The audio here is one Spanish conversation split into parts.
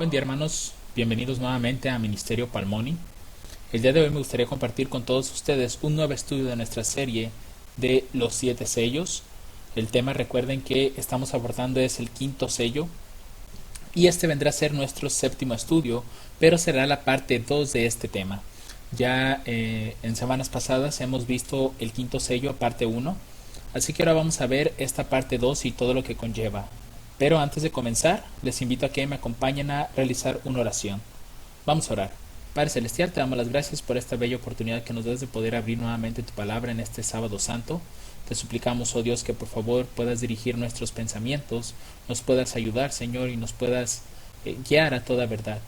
buen día, hermanos, bienvenidos nuevamente a Ministerio Palmoni. El día de hoy me gustaría compartir con todos ustedes un nuevo estudio de nuestra serie de los 7 sellos. El tema, recuerden que estamos abordando, es el quinto sello y este vendrá a ser nuestro séptimo estudio, pero será la parte 2 de este tema. Ya en semanas pasadas hemos visto el quinto sello, parte 1, así que ahora vamos a ver esta parte 2 y todo lo que conlleva. Pero antes de comenzar, les invito a que me acompañen a realizar una oración. Vamos a orar. Padre Celestial, te damos las gracias por esta bella oportunidad que nos das de poder abrir nuevamente tu palabra en este sábado santo. Te suplicamos, oh Dios, que por favor puedas dirigir nuestros pensamientos, nos puedas ayudar, Señor, y nos puedas guiar a toda verdad.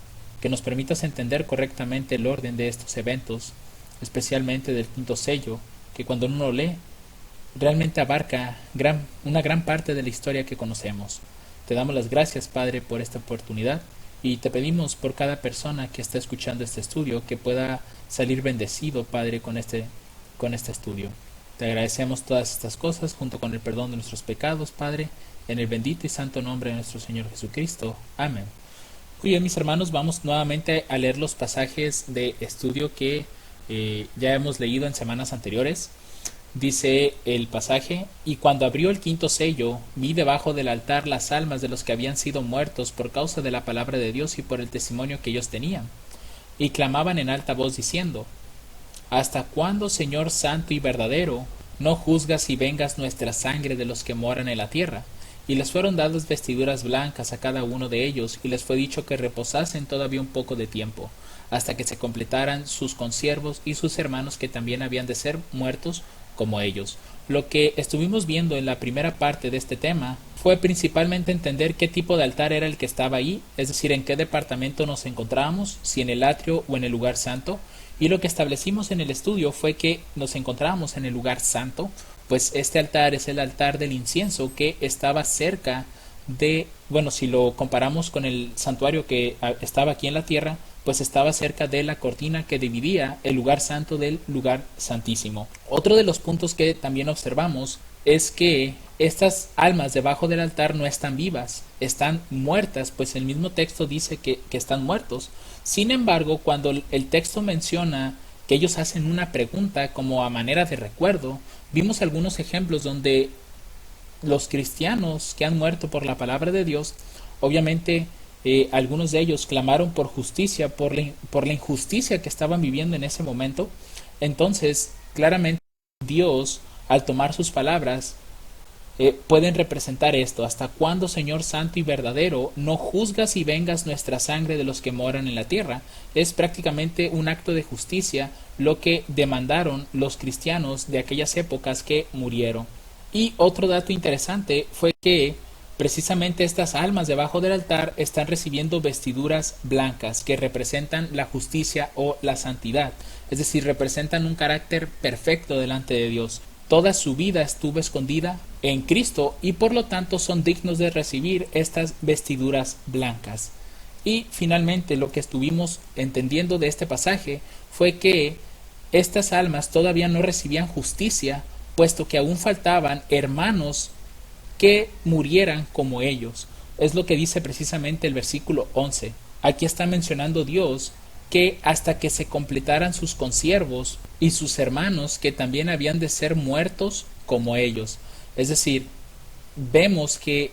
Que nos permitas entender correctamente el orden de estos eventos, especialmente del quinto sello, que cuando uno lo lee, realmente abarca una gran parte de la historia que conocemos. Te damos las gracias, Padre, por esta oportunidad y te pedimos por cada persona que está escuchando este estudio que pueda salir bendecido, Padre, con este estudio. Te agradecemos todas estas cosas junto con el perdón de nuestros pecados, Padre, en el bendito y santo nombre de nuestro Señor Jesucristo. Amén. Muy bien, mis hermanos, vamos nuevamente a leer los pasajes de estudio que ya hemos leído en semanas anteriores. Dice el pasaje: y cuando abrió el quinto sello, vi debajo del altar las almas de los que habían sido muertos por causa de la palabra de Dios y por el testimonio que ellos tenían. Y clamaban en alta voz diciendo: ¿Hasta cuándo, Señor santo y verdadero, no juzgas y vengas nuestra sangre de los que moran en la tierra? Y les fueron dadas vestiduras blancas a cada uno de ellos, y les fue dicho que reposasen todavía un poco de tiempo, hasta que se completaran sus consiervos y sus hermanos que también habían de ser muertos como ellos. Lo que estuvimos viendo en la primera parte de este tema fue principalmente entender qué tipo de altar era el que estaba ahí, es decir, en qué departamento nos encontrábamos, si en el atrio o en el lugar santo. Y lo que establecimos en el estudio fue que nos encontrábamos en el lugar santo, pues este altar es el altar del incienso que estaba cerca de, bueno, si lo comparamos con el santuario que estaba aquí en la tierra, pues estaba cerca de la cortina que dividía el lugar santo del lugar santísimo. Otro de los puntos que también observamos es que estas almas debajo del altar no están vivas, están muertas, pues el mismo texto dice que están muertos. Sin embargo, cuando el texto menciona que ellos hacen una pregunta como a manera de recuerdo, vimos algunos ejemplos donde los cristianos que han muerto por la palabra de Dios, obviamente algunos de ellos clamaron por justicia, por la injusticia que estaban viviendo en ese momento. Entonces, claramente Dios, al tomar sus palabras, pueden representar esto: ¿hasta cuándo, Señor santo y verdadero, no juzgas y vengas nuestra sangre de los que moran en la tierra? Es prácticamente un acto de justicia lo que demandaron los cristianos de aquellas épocas que murieron. Y otro dato interesante fue que precisamente estas almas debajo del altar están recibiendo vestiduras blancas que representan la justicia o la santidad, es decir, representan un carácter perfecto delante de Dios. Toda su vida estuvo escondida en Cristo y por lo tanto son dignos de recibir estas vestiduras blancas. Y finalmente lo que estuvimos entendiendo de este pasaje fue que estas almas todavía no recibían justicia, puesto que aún faltaban hermanos que murieran como ellos. Es lo que dice precisamente el versículo 11. Aquí está mencionando Dios que hasta que se completaran sus consiervos y sus hermanos que también habían de ser muertos como ellos. Es decir, vemos que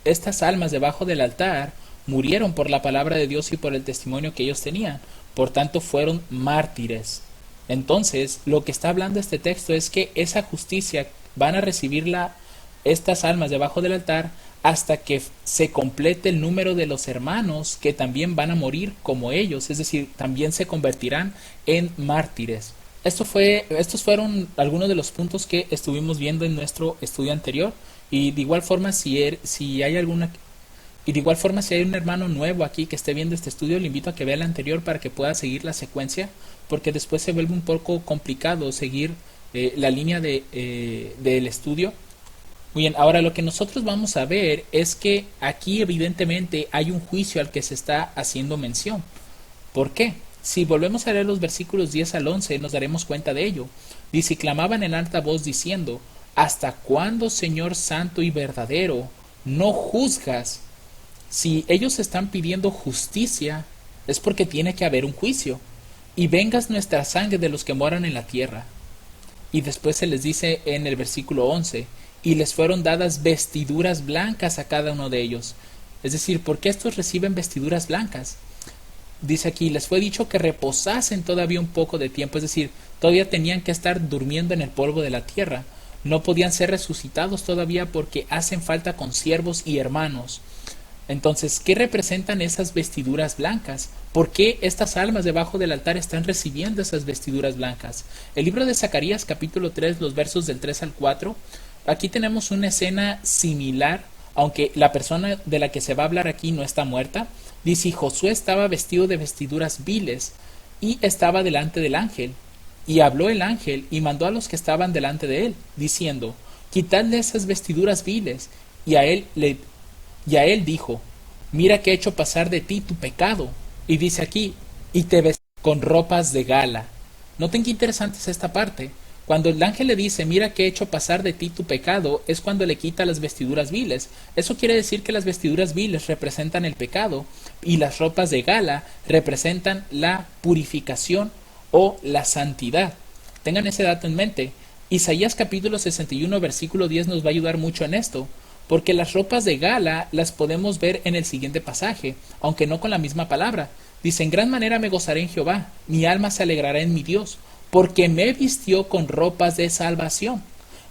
estas almas debajo del altar murieron por la palabra de Dios y por el testimonio que ellos tenían. Por tanto, fueron mártires. Entonces, lo que está hablando este texto es que esa justicia van a recibirla estas almas debajo del altar hasta que se complete el número de los hermanos que también van a morir como ellos, es decir, también se convertirán en mártires. Estos fueron algunos de los puntos que estuvimos viendo en nuestro estudio anterior, y de igual forma si hay un hermano nuevo aquí que esté viendo este estudio, le invito a que vea el anterior para que pueda seguir la secuencia, porque después se vuelve un poco complicado seguir la línea del estudio. Muy bien, ahora lo que nosotros vamos a ver es que aquí evidentemente hay un juicio al que se está haciendo mención. ¿Por qué? Si volvemos a leer los versículos 10 al 11 nos daremos cuenta de ello. Dice: y clamaban en alta voz diciendo: ¿hasta cuándo, Señor santo y verdadero, no juzgas Si ellos están pidiendo justicia, es porque tiene que haber un juicio. Y vengas nuestra sangre de los que moran en la tierra. Y después se les dice en el versículo 11, y les fueron dadas vestiduras blancas a cada uno de ellos. Es decir, ¿por qué estos reciben vestiduras blancas? Dice aquí, les fue dicho que reposasen todavía un poco de tiempo, es decir, todavía tenían que estar durmiendo en el polvo de la tierra. No podían ser resucitados todavía porque hacen falta consiervos y hermanos. Entonces, ¿qué representan esas vestiduras blancas? ¿Por qué estas almas debajo del altar están recibiendo esas vestiduras blancas? El libro de Zacarías capítulo 3, los versos del 3 al 4, aquí tenemos una escena similar, aunque la persona de la que se va a hablar aquí no está muerta. Dice, Josué estaba vestido de vestiduras viles y estaba delante del ángel. Y habló el ángel y mandó a los que estaban delante de él, diciendo, quitadle esas vestiduras viles. Y a él dijo, mira que he hecho pasar de ti tu pecado. Y dice aquí, y te ves con ropas de gala. Noten qué interesante es esta parte. Cuando el ángel le dice, mira que he hecho pasar de ti tu pecado, es cuando le quita las vestiduras viles. Eso quiere decir que las vestiduras viles representan el pecado y las ropas de gala representan la purificación o la santidad. Tengan ese dato en mente. Isaías capítulo 61 versículo 10 nos va a ayudar mucho en esto, porque las ropas de gala las podemos ver en el siguiente pasaje, aunque no con la misma palabra. Dice, en gran manera me gozaré en Jehová, mi alma se alegrará en mi Dios, porque me vistió con ropas de salvación,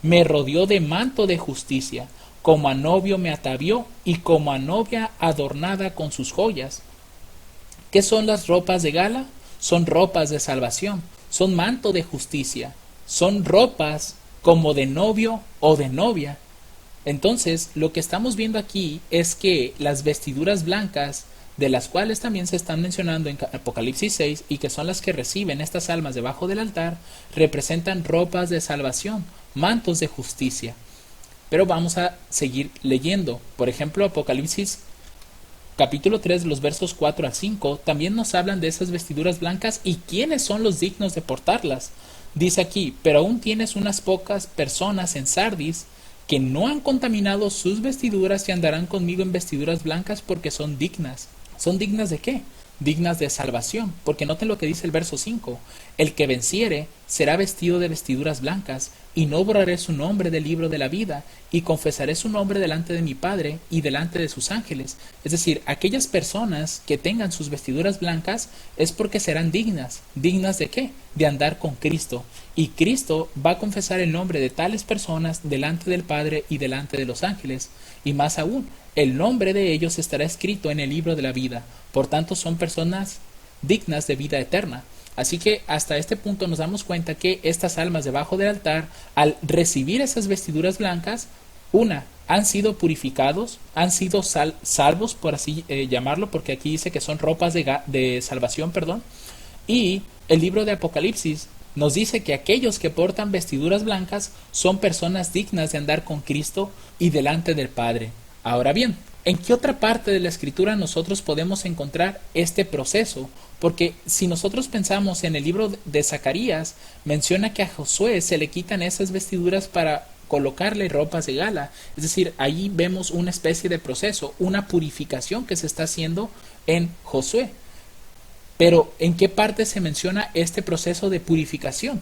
me rodeó de manto de justicia, como a novio me atavió y como a novia adornada con sus joyas. ¿Qué son las ropas de gala? Son ropas de salvación, son manto de justicia, son ropas como de novio o de novia. Entonces, lo que estamos viendo aquí es que las vestiduras blancas, de las cuales también se están mencionando en Apocalipsis 6 y que son las que reciben estas almas debajo del altar, representan ropas de salvación, mantos de justicia. Pero vamos a seguir leyendo. Por ejemplo, Apocalipsis capítulo 3, los versos 4 al 5, también nos hablan de esas vestiduras blancas y quiénes son los dignos de portarlas. Dice aquí, pero aún tienes unas pocas personas en Sardis que no han contaminado sus vestiduras y andarán conmigo en vestiduras blancas porque son dignas. ¿Son dignas de qué? Dignas de salvación, porque noten lo que dice el verso 5, el que venciere será vestido de vestiduras blancas, y no borraré su nombre del libro de la vida, y confesaré su nombre delante de mi Padre y delante de sus ángeles. Es decir, aquellas personas que tengan sus vestiduras blancas es porque serán dignas. ¿Dignas de qué? De andar con Cristo. Y Cristo va a confesar el nombre de tales personas delante del Padre y delante de los ángeles. Y más aún, el nombre de ellos estará escrito en el libro de la vida. Por tanto, son personas dignas de vida eterna. Así que hasta este punto nos damos cuenta que estas almas debajo del altar, al recibir esas vestiduras blancas, han sido purificados, han sido salvos, por así llamarlo, porque aquí dice que son ropas de salvación, perdón. Y el libro de Apocalipsis nos dice que aquellos que portan vestiduras blancas son personas dignas de andar con Cristo y delante del Padre. Ahora bien, ¿en qué otra parte de la Escritura nosotros podemos encontrar este proceso? Porque si nosotros pensamos en el libro de Zacarías, menciona que a Josué se le quitan esas vestiduras para colocarle ropas de gala. Es decir, ahí vemos una especie de proceso, una purificación que se está haciendo en Josué. Pero, ¿en qué parte se menciona este proceso de purificación?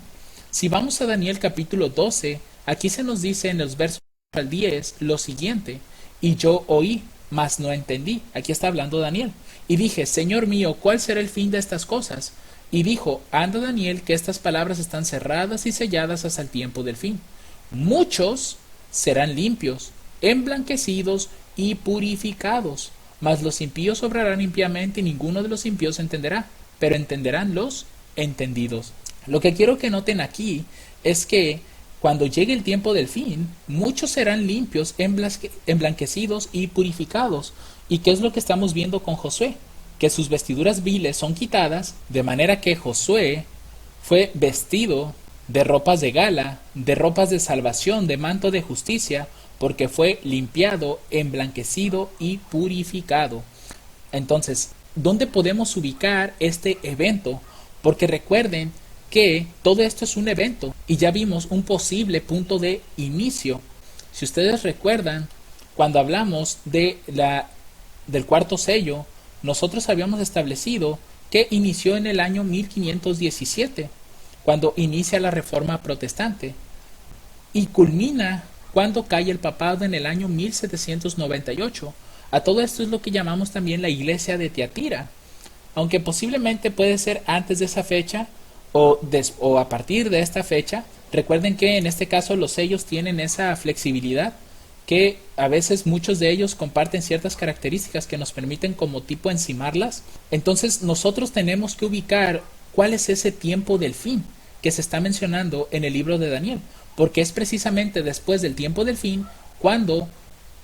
Si vamos a Daniel capítulo 12, aquí se nos dice en los versos al 10 lo siguiente, y yo oí, mas no entendí. Aquí está hablando Daniel. Y dije, Señor mío, ¿cuál será el fin de estas cosas? Y dijo, anda Daniel, que estas palabras están cerradas y selladas hasta el tiempo del fin. Muchos serán limpios, emblanquecidos y purificados, mas los impíos obrarán impíamente y ninguno de los impíos entenderá, pero entenderán los entendidos. Lo que quiero que noten aquí es que cuando llegue el tiempo del fin, muchos serán limpios, emblanquecidos y purificados. ¿Y qué es lo que estamos viendo con Josué? Que sus vestiduras viles son quitadas, de manera que Josué fue vestido de ropas de gala, de ropas de salvación, de manto de justicia, porque fue limpiado, emblanquecido y purificado. Entonces, ¿dónde podemos ubicar este evento? Porque recuerden que todo esto es un evento y ya vimos un posible punto de inicio. Si ustedes recuerdan, cuando hablamos de del cuarto sello, nosotros habíamos establecido que inició en el año 1517, cuando inicia la Reforma Protestante, y culmina cuando cae el papado en el año 1798. A todo esto es lo que llamamos también la iglesia de Tiatira, aunque posiblemente puede ser antes de esa fecha o a partir de esta fecha. Recuerden que en este caso los sellos tienen esa flexibilidad, que a veces muchos de ellos comparten ciertas características que nos permiten como tipo encimarlas. Entonces nosotros tenemos que ubicar cuál es ese tiempo del fin que se está mencionando en el libro de Daniel, porque es precisamente después del tiempo del fin cuando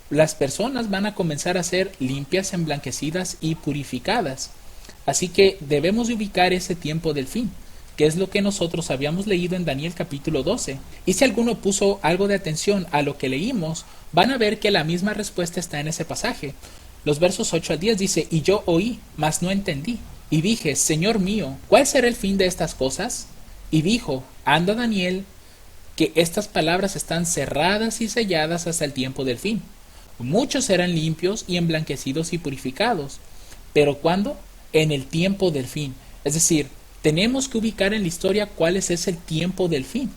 las personas van a comenzar a ser limpias, emblanquecidas y purificadas. Así que debemos de ubicar ese tiempo del fin, que es lo que nosotros habíamos leído en Daniel capítulo 12. Y si alguno puso algo de atención a lo que leímos, van a ver que la misma respuesta está en ese pasaje. Los versos 8 al 10 dice: y yo oí, mas no entendí. Y dije: Señor mío, ¿cuál será el fin de estas cosas? Y dijo: anda, Daniel, que estas palabras están cerradas y selladas hasta el tiempo del fin. Muchos serán limpios y emblanquecidos y purificados. ¿Pero cuándo? En el tiempo del fin. Es decir, tenemos que ubicar en la historia cuál es ese tiempo del fin.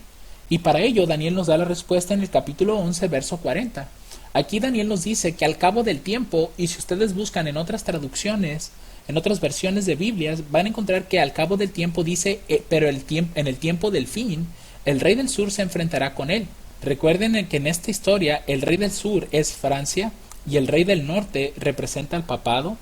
Y para ello Daniel nos da la respuesta en el capítulo 11, verso 40. Aquí Daniel nos dice que al cabo del tiempo, y si ustedes buscan en otras traducciones, en otras versiones de Biblias, van a encontrar que al cabo del tiempo dice, pero en el tiempo del fin, el rey del sur se enfrentará con él. Recuerden que en esta historia el rey del sur es Francia y el rey del norte representa al papado,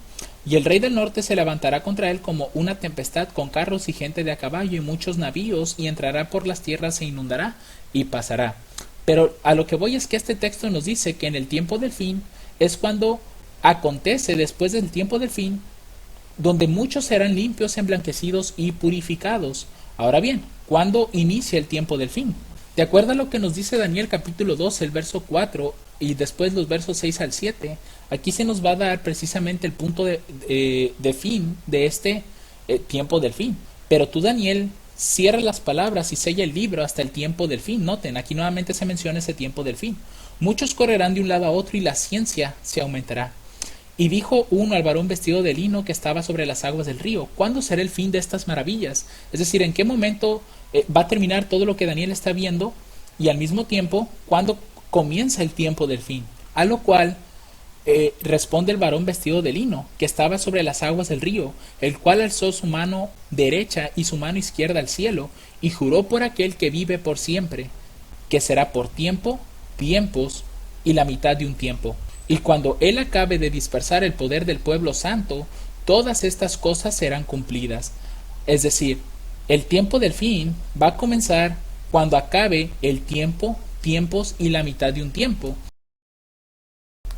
y el rey del norte se levantará contra él como una tempestad con carros y gente de a caballo y muchos navíos, y entrará por las tierras, se inundará y pasará. Pero a lo que voy es que este texto nos dice que en el tiempo del fin es cuando acontece después del tiempo del fin, donde muchos serán limpios, emblanquecidos y purificados. Ahora bien, ¿cuándo inicia el tiempo del fin? De acuerdo a lo que nos dice Daniel capítulo 12, el verso 4, y después los versos 6 al 7, aquí se nos va a dar precisamente el punto de fin de este tiempo del fin. Pero tú, Daniel, cierra las palabras y sella el libro hasta el tiempo del fin. Noten, aquí nuevamente se menciona ese tiempo del fin. Muchos correrán de un lado a otro y la ciencia se aumentará. Y dijo uno al varón vestido de lino que estaba sobre las aguas del río: ¿cuándo será el fin de estas maravillas? Es decir, ¿en qué momento va a terminar todo lo que Daniel está viendo? Y al mismo tiempo, ¿cuándo comienza el tiempo del fin? A lo cual responde el varón vestido de lino que estaba sobre las aguas del río, el cual alzó su mano derecha y su mano izquierda al cielo, y juró por aquel que vive por siempre, que será por tiempo, tiempos y la mitad de un tiempo. Y cuando él acabe de dispersar el poder del pueblo santo, todas estas cosas serán cumplidas. Es decir, el tiempo del fin va a comenzar cuando acabe el tiempo, tiempos y la mitad de un tiempo.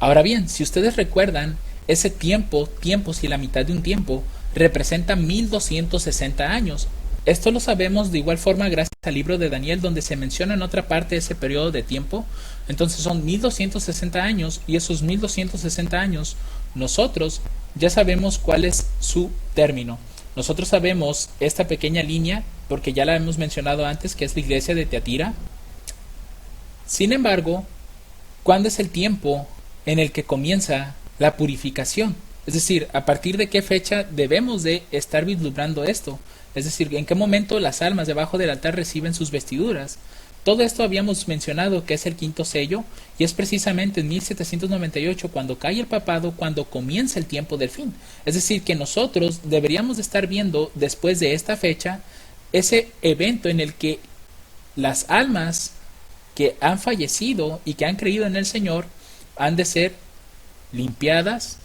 Ahora bien, si ustedes recuerdan, ese tiempo, tiempos y la mitad de un tiempo representa 1260 años. Esto lo sabemos de igual forma gracias al libro de Daniel, donde se menciona en otra parte ese periodo de tiempo. Entonces son 1260 años, y esos 1260 años nosotros ya sabemos cuál es su término. Nosotros sabemos esta pequeña línea porque ya la hemos mencionado antes, que es la iglesia de Tiatira. Sin embargo, ¿cuándo es el tiempo en el que comienza la purificación? Es decir, ¿a partir de qué fecha debemos de estar vislumbrando esto? Es decir, ¿en qué momento las almas debajo del altar reciben sus vestiduras? Todo esto habíamos mencionado que es el quinto sello, y es precisamente en 1798 cuando cae el papado, cuando comienza el tiempo del fin. Es decir, que nosotros deberíamos de estar viendo después de esta fecha ese evento en el que las almas que han fallecido y que han creído en el Señor han de ser limpiadas,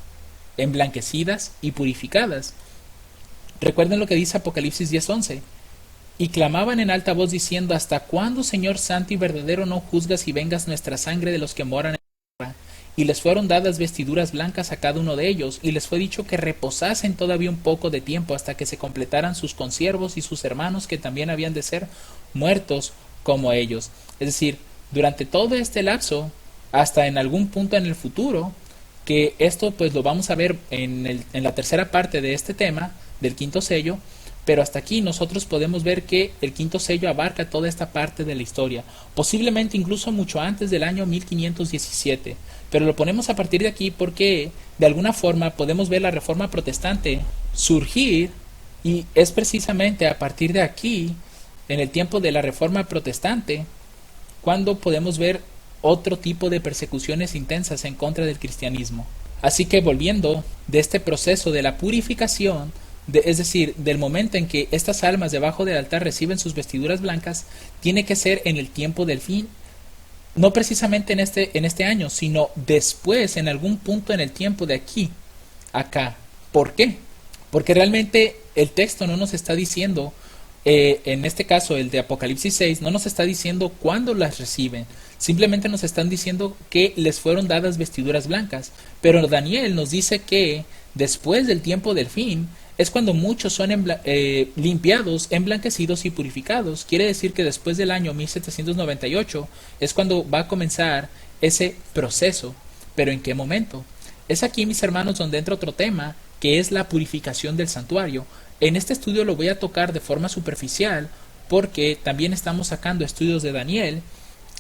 emblanquecidas y purificadas. Recuerden lo que dice Apocalipsis 10:11. Y clamaban en alta voz diciendo: ¿hasta cuándo, Señor santo y verdadero, no juzgas y vengas nuestra sangre de los que moran en la tierra? Y les fueron dadas vestiduras blancas a cada uno de ellos, y les fue dicho que reposasen todavía un poco de tiempo hasta que se completaran sus consiervos y sus hermanos, que también habían de ser muertos como ellos. Es decir, durante todo este lapso, hasta en algún punto en el futuro, que esto pues lo vamos a ver en la tercera parte de este tema, del quinto sello, pero hasta aquí nosotros podemos ver que el quinto sello abarca toda esta parte de la historia, posiblemente incluso mucho antes del año 1517, pero lo ponemos a partir de aquí porque de alguna forma podemos ver la Reforma Protestante surgir, y es precisamente a partir de aquí, en el tiempo de la Reforma Protestante, cuando podemos ver otro tipo de persecuciones intensas en contra del cristianismo. Así que volviendo de este proceso de la purificación, es decir, del momento en que estas almas debajo del altar reciben sus vestiduras blancas, tiene que ser en el tiempo del fin, no precisamente en este año, sino después, en algún punto en el tiempo de aquí, acá. ¿Por qué? Porque realmente el texto no nos está diciendo, en este caso el de Apocalipsis 6, no nos está diciendo cuándo las reciben, simplemente nos están diciendo que les fueron dadas vestiduras blancas, pero Daniel nos dice que después del tiempo del fin es cuando muchos son limpiados, emblanquecidos y purificados. Quiere decir que después del año 1798 es cuando va a comenzar ese proceso. ¿Pero en qué momento? Es aquí, mis hermanos, donde entra otro tema, que es la purificación del santuario. En este estudio lo voy a tocar de forma superficial, porque también estamos sacando estudios de Daniel,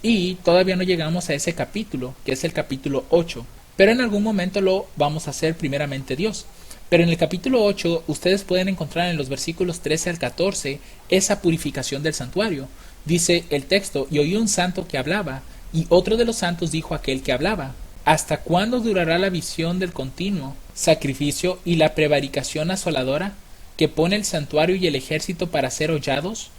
y todavía no llegamos a ese capítulo, que es el capítulo 8. Pero en algún momento lo vamos a hacer primeramente Dios. Pero en el capítulo 8 ustedes pueden encontrar en los versículos 13 al 14 esa purificación del santuario. Dice el texto: y oí un santo que hablaba, y otro de los santos dijo a aquel que hablaba: ¿hasta cuándo durará la visión del continuo sacrificio y la prevaricación asoladora que pone el santuario y el ejército para ser hollados?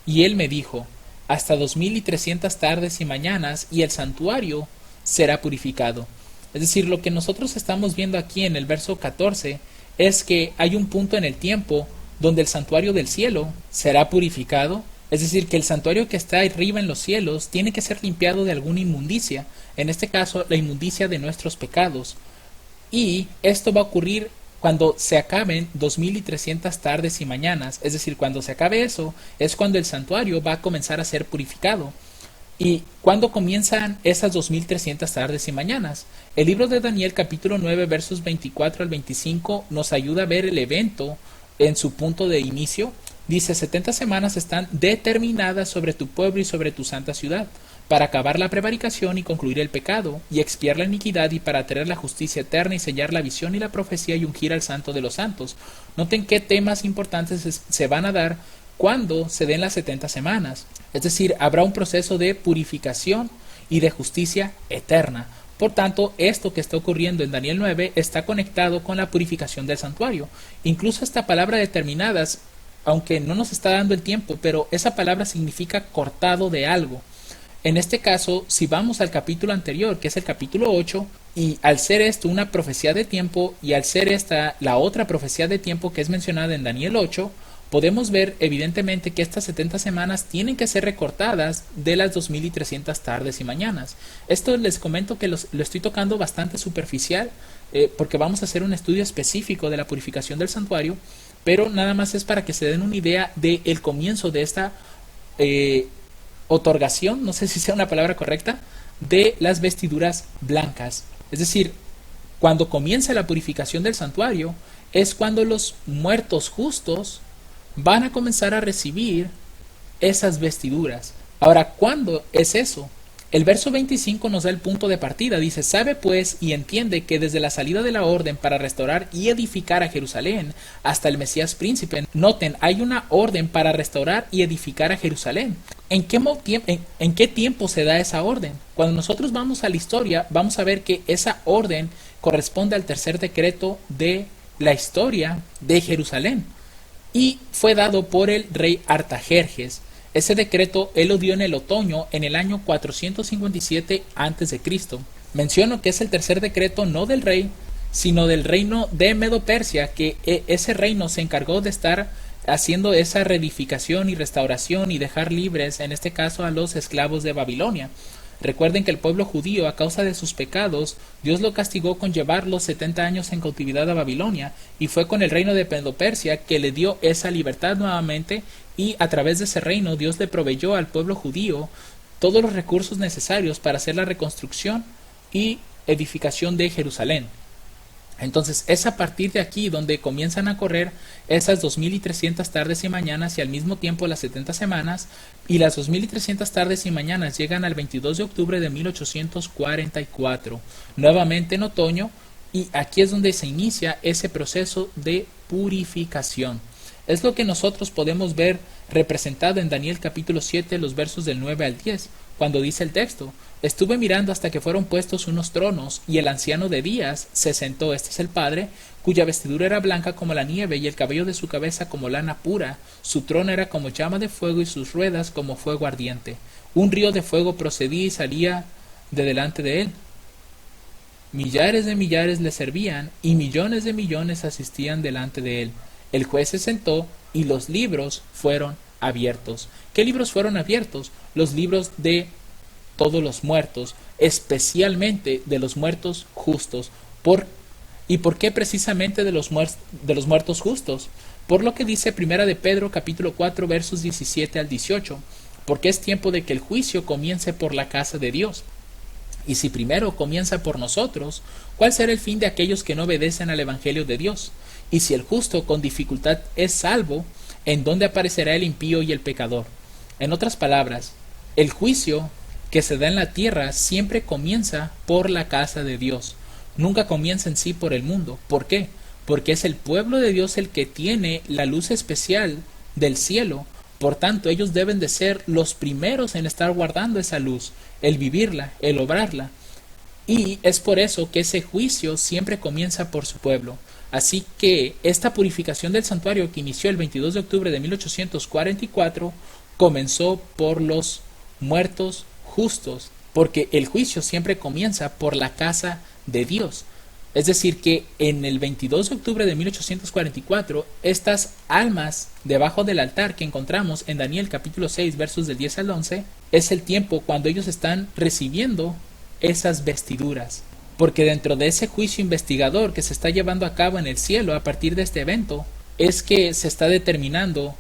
Y él me dijo: hasta 2300 tardes y mañanas, y el santuario será purificado. Es decir, lo que nosotros estamos viendo aquí en el verso 14 es que hay un punto en el tiempo donde el santuario del cielo será purificado. Es decir, que el santuario que está arriba en los cielos tiene que ser limpiado de alguna inmundicia, en este caso la inmundicia de nuestros pecados. Y esto va a ocurrir cuando se acaben 2300 tardes y mañanas. Es decir, cuando se acabe eso, es cuando el santuario va a comenzar a ser purificado. ¿Y cuándo comienzan esas 2300 tardes y mañanas? El libro de Daniel capítulo 9 versos 24 al 25 nos ayuda a ver el evento en su punto de inicio. Dice: 70 semanas están determinadas sobre tu pueblo y sobre tu santa ciudad, para acabar la prevaricación y concluir el pecado, y expiar la iniquidad, y para traer la justicia eterna, y sellar la visión y la profecía, y ungir al santo de los santos. Noten qué temas importantes se van a dar cuando se den las 70 semanas. Es decir, habrá un proceso de purificación y de justicia eterna. Por tanto, esto que está ocurriendo en Daniel 9 está conectado con la purificación del santuario. Incluso esta palabra determinadas, aunque no nos está dando el tiempo, pero esa palabra significa cortado de algo. En este caso, si vamos al capítulo anterior, que es el capítulo 8, y al ser esto una profecía de tiempo, y al ser esta la otra profecía de tiempo que es mencionada en Daniel 8, podemos ver evidentemente que estas 70 semanas tienen que ser recortadas de las 2300 tardes y mañanas. Esto les comento que lo estoy tocando bastante superficial, porque vamos a hacer un estudio específico de la purificación del santuario, pero nada más es para que se den una idea del comienzo de esta otorgación, no sé si sea una palabra correcta, de las vestiduras blancas. Es decir, cuando comienza la purificación del santuario, es cuando los muertos justos van a comenzar a recibir esas vestiduras. Ahora, ¿cuándo es eso? El verso 25 nos da el punto de partida. Dice: sabe pues y entiende que desde la salida de la orden para restaurar y edificar a Jerusalén hasta el Mesías príncipe, noten, hay una orden para restaurar y edificar a Jerusalén. ¿En qué tiempo se da esa orden? Cuando nosotros vamos a la historia, vamos a ver que esa orden corresponde al tercer decreto de la historia de Jerusalén, y fue dado por el rey Artajerjes. Ese decreto él lo dio en el otoño, en el año 457 a.C. Menciono que es el tercer decreto no del rey, sino del reino de Medo-Persia, que ese reino se encargó de estar haciendo esa reedificación y restauración y dejar libres, en este caso, a los esclavos de Babilonia. Recuerden que el pueblo judío, a causa de sus pecados, Dios lo castigó con llevarlos 70 años en cautividad a Babilonia, y fue con el reino de Medo-Persia que le dio esa libertad nuevamente, y a través de ese reino Dios le proveyó al pueblo judío todos los recursos necesarios para hacer la reconstrucción y edificación de Jerusalén. Entonces es a partir de aquí donde comienzan a correr esas 2300 tardes y mañanas y al mismo tiempo las 70 semanas, y las 2300 tardes y mañanas llegan al 22 de octubre de 1844, nuevamente en otoño, y aquí es donde se inicia ese proceso de purificación. Es lo que nosotros podemos ver representado en Daniel capítulo 7, los versos del 9 al 10, cuando dice el texto: estuve mirando hasta que fueron puestos unos tronos, y el anciano de días se sentó, este es el Padre, cuya vestidura era blanca como la nieve, y el cabello de su cabeza como lana pura. Su trono era como llama de fuego, y sus ruedas como fuego ardiente. Un río de fuego procedía y salía de delante de él. Millares de millares le servían, y millones de millones asistían delante de él. El juez se sentó, y los libros fueron abiertos. ¿Qué libros fueron abiertos? Los libros de todos los muertos, especialmente de los muertos justos. ¿Y por qué precisamente de los muertos justos? Por lo que dice Primera de Pedro capítulo 4 versos 17 al 18, porque es tiempo de que el juicio comience por la casa de Dios. Y si primero comienza por nosotros, ¿cuál será el fin de aquellos que no obedecen al Evangelio de Dios? Y si el justo con dificultad es salvo, ¿en dónde aparecerá el impío y el pecador? En otras palabras, el juicio que se da en la tierra siempre comienza por la casa de Dios. Nunca comienza en sí por el mundo. ¿Por qué? Porque es el pueblo de Dios el que tiene la luz especial del cielo. Por tanto, ellos deben de ser los primeros en estar guardando esa luz, el vivirla, el obrarla. Y es por eso que ese juicio siempre comienza por su pueblo. Así que esta purificación del santuario, que inició el 22 de octubre de 1844, comenzó por los muertos justos, porque el juicio siempre comienza por la casa de Dios. Es decir, que en el 22 de octubre de 1844, estas almas debajo del altar que encontramos en Daniel capítulo 6 versos del 10 al 11, es el tiempo cuando ellos están recibiendo esas vestiduras. Porque dentro de ese juicio investigador que se está llevando a cabo en el cielo a partir de este evento, es que se está determinando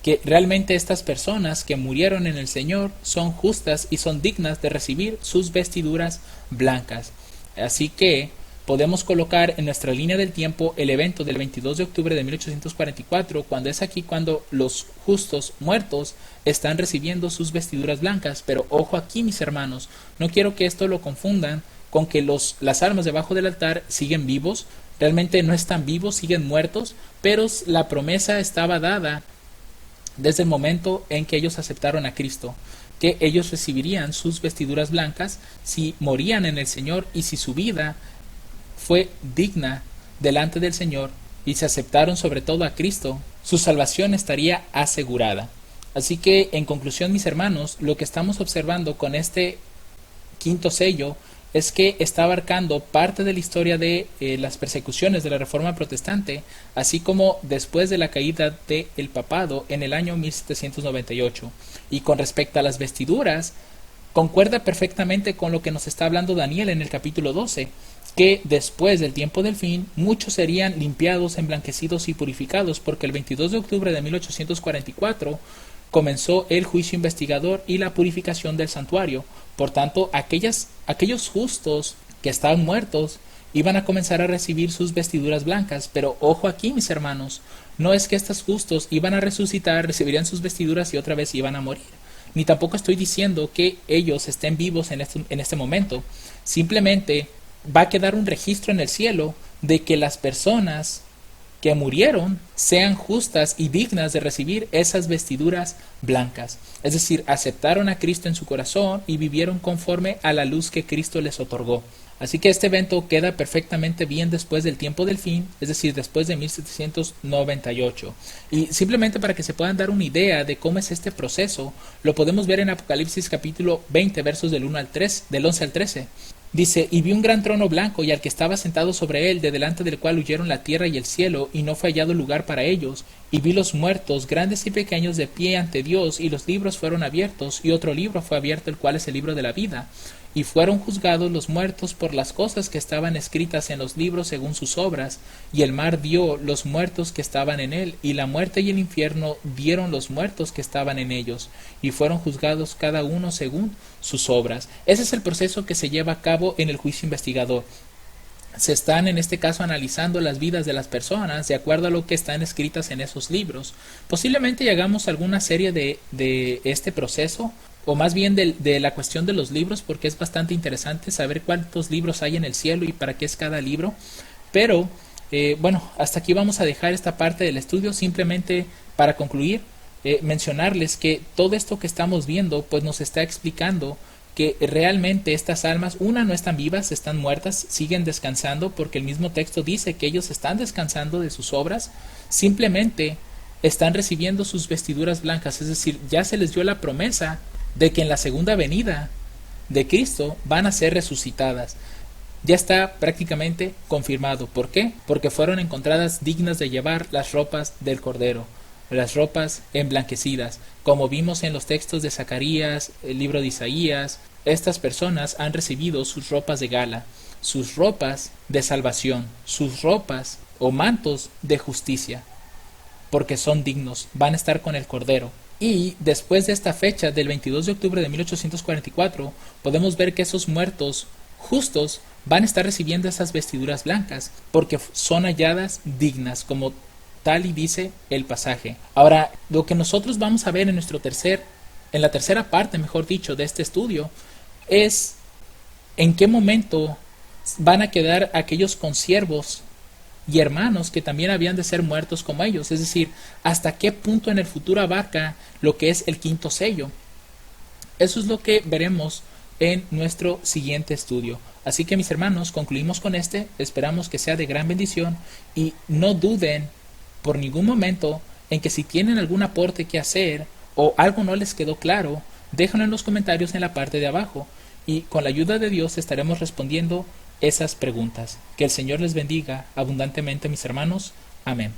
que realmente estas personas que murieron en el Señor son justas y son dignas de recibir sus vestiduras blancas. Así que podemos colocar en nuestra línea del tiempo el evento del 22 de octubre de 1844, cuando es aquí cuando los justos muertos están recibiendo sus vestiduras blancas. Pero ojo aquí, mis hermanos, no quiero que esto lo confundan con que las almas debajo del altar siguen vivos. Realmente no están vivos, siguen muertos, pero la promesa estaba dada desde el momento en que ellos aceptaron a Cristo, que ellos recibirían sus vestiduras blancas si morían en el Señor, y si su vida fue digna delante del Señor y se aceptaron sobre todo a Cristo, su salvación estaría asegurada. Así que, en conclusión, mis hermanos, lo que estamos observando con este quinto sello es que está abarcando parte de la historia de las persecuciones de la Reforma Protestante, así como después de la caída del papado en el año 1798. Y con respecto a las vestiduras, concuerda perfectamente con lo que nos está hablando Daniel en el capítulo 12, que después del tiempo del fin, muchos serían limpiados, emblanquecidos y purificados, porque el 22 de octubre de 1844 comenzó el juicio investigador y la purificación del santuario. Por tanto, aquellos justos que estaban muertos iban a comenzar a recibir sus vestiduras blancas. Pero ojo aquí, mis hermanos, no es que estos justos iban a resucitar, recibirían sus vestiduras y otra vez iban a morir. Ni tampoco estoy diciendo que ellos estén vivos en este momento. Simplemente va a quedar un registro en el cielo de que las personas que murieron sean justas y dignas de recibir esas vestiduras blancas. Es decir, aceptaron a Cristo en su corazón y vivieron conforme a la luz que Cristo les otorgó. Así que este evento queda perfectamente bien después del tiempo del fin, es decir, después de 1798. Y simplemente para que se puedan dar una idea de cómo es este proceso, lo podemos ver en Apocalipsis capítulo 20, versos del 11 al 13. Dice: y vi un gran trono blanco, y al que estaba sentado sobre él, de delante del cual huyeron la tierra y el cielo, y no fue hallado lugar para ellos. Y vi los muertos, grandes y pequeños, de pie ante Dios, y los libros fueron abiertos, y otro libro fue abierto, el cual es el libro de la vida. Y fueron juzgados los muertos por las cosas que estaban escritas en los libros según sus obras. Y el mar dio los muertos que estaban en él, y la muerte y el infierno dieron los muertos que estaban en ellos, y fueron juzgados cada uno según sus obras. Ese es el proceso que se lleva a cabo en el juicio investigador. se están en este caso analizando las vidas de las personas de acuerdo a lo que están escritas en esos libros. Posiblemente llegamos a alguna serie de este proceso, o más bien de la cuestión de los libros, porque es bastante interesante saber cuántos libros hay en el cielo y para qué es cada libro. Pero bueno, hasta aquí vamos a dejar esta parte del estudio. Simplemente para concluir, mencionarles que todo esto que estamos viendo pues nos está explicando que realmente estas almas, una, no están vivas, están muertas, siguen descansando, porque el mismo texto dice que ellos están descansando de sus obras, simplemente están recibiendo sus vestiduras blancas, es decir, ya se les dio la promesa de que en la segunda venida de Cristo van a ser resucitadas. Ya está prácticamente confirmado. ¿Por qué? Porque fueron encontradas dignas de llevar las ropas del Cordero, las ropas emblanquecidas. Como vimos en los textos de Zacarías, el libro de Isaías, estas personas han recibido sus ropas de gala, sus ropas de salvación, sus ropas o mantos de justicia, porque son dignos, van a estar con el Cordero. Y después de esta fecha del 22 de octubre de 1844, podemos ver que esos muertos justos van a estar recibiendo esas vestiduras blancas, porque son halladas dignas, como tal y dice el pasaje. Ahora, lo que nosotros vamos a ver en la tercera parte, mejor dicho, de este estudio, es en qué momento van a quedar aquellos consiervos y hermanos que también habían de ser muertos como ellos, es decir, hasta qué punto en el futuro abarca lo que es el quinto sello. Eso es lo que veremos en nuestro siguiente estudio. Así que, mis hermanos, concluimos con esperamos que sea de gran bendición, y no duden por ningún momento en que si tienen algún aporte que hacer o algo no les quedó claro, déjenlo en los comentarios en la parte de abajo, y con la ayuda de Dios estaremos respondiendo esas preguntas. Que el Señor les bendiga abundantemente, mis hermanos. Amén.